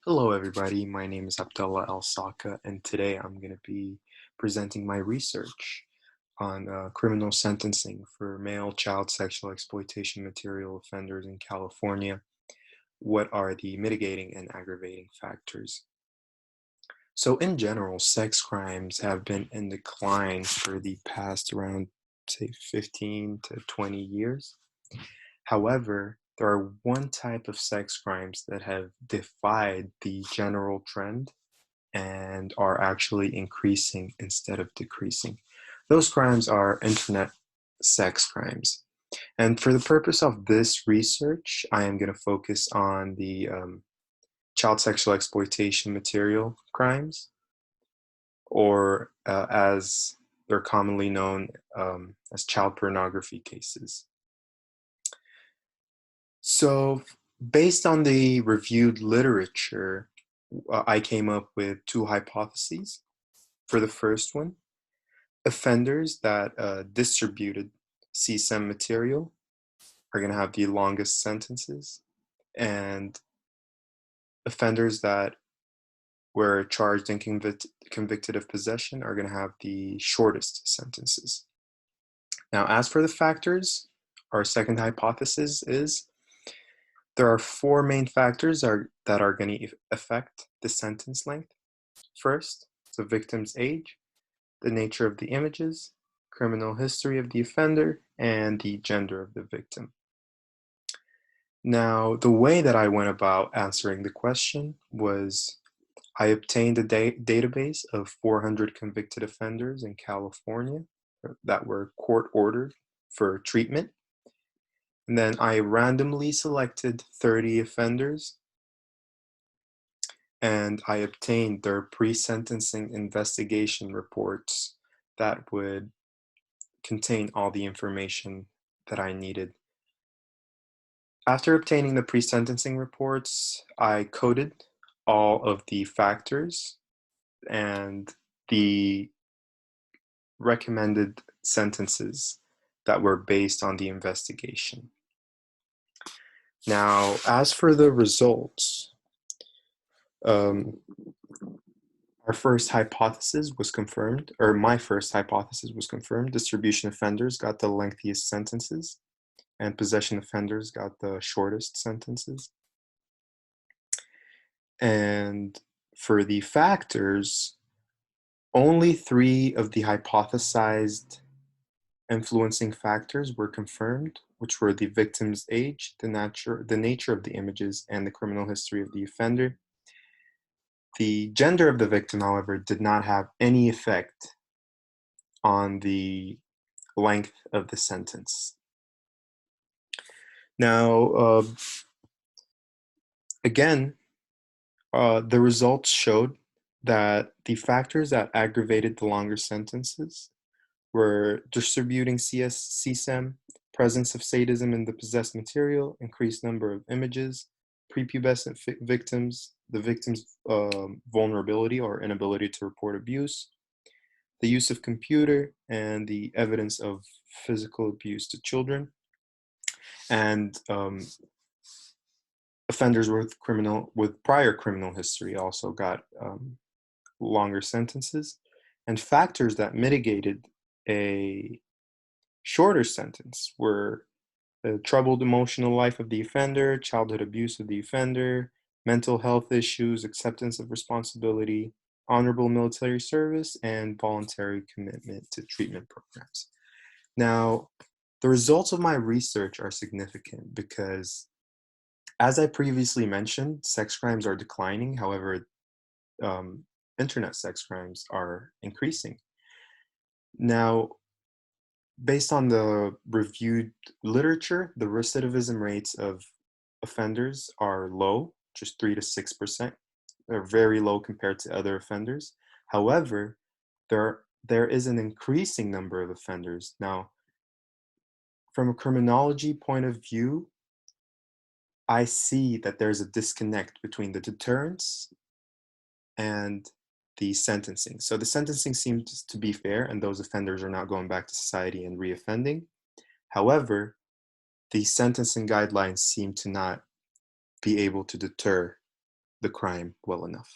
Hello, everybody. My name is Abdullah Al Saka, and today I'm going to be presenting my research on criminal sentencing for male child sexual exploitation material offenders in California. What are the mitigating and aggravating factors? So, in general, sex crimes have been in decline for the past around, say, 15 to 20 years. However, there are one type of sex crimes that have defied the general trend and are actually increasing instead of decreasing. Those crimes are internet sex crimes. And for the purpose of this research, I am going to focus on the child sexual exploitation material crimes, or as they're commonly known as child pornography cases. So, based on the reviewed literature, I came up with two hypotheses. For the first one, offenders that distributed CSEM material are going to have the longest sentences, and offenders that were charged and convicted of possession are going to have the shortest sentences. Now, as for the factors, our second hypothesis is there are four main factors that are going to affect the sentence length. First, the victim's age, the nature of the images, criminal history of the offender, and the gender of the victim. Now, the way that I went about answering the question was I obtained a database of 400 convicted offenders in California that were court ordered for treatment. And then I randomly selected 30 offenders and I obtained their pre-sentencing investigation reports that would contain all the information that I needed. After obtaining the pre-sentencing reports, I coded all of the factors and the recommended sentences that were based on the investigation. Now, as for the results, um, our first hypothesis was confirmed, or my first hypothesis was confirmed. Distribution offenders got the lengthiest sentences, and possession offenders got the shortest sentences. And for the factors, only three of the hypothesized influencing factors were confirmed, which were the victim's age, the nature of the images, and the criminal history of the offender. The gender of the victim, however, did not have any effect on the length of the sentence. Now, again, the results showed that the factors that aggravated the longer sentences were distributing CSEM, presence of sadism in the possessed material, increased number of images, prepubescent victims, the victim's vulnerability or inability to report abuse, the use of computer, and the evidence of physical abuse to children. And offenders with prior criminal history also got longer sentences. And factors that mitigated a shorter sentence were the troubled emotional life of the offender, childhood abuse of the offender, mental health issues, acceptance of responsibility, honorable military service, and voluntary commitment to treatment programs. Now, the results of my research are significant because, as I previously mentioned, sex crimes are declining. However, internet sex crimes are increasing. Now, based on the reviewed literature, the recidivism rates of offenders are low, just 3 to 6%. They're very low compared to other offenders. However, there is an increasing number of offenders. Now, from a criminology point of view, I see that there's a disconnect between the deterrence and the sentencing. So the sentencing seems to be fair, and those offenders are not going back to society and reoffending. However, the sentencing guidelines seem to not be able to deter the crime well enough.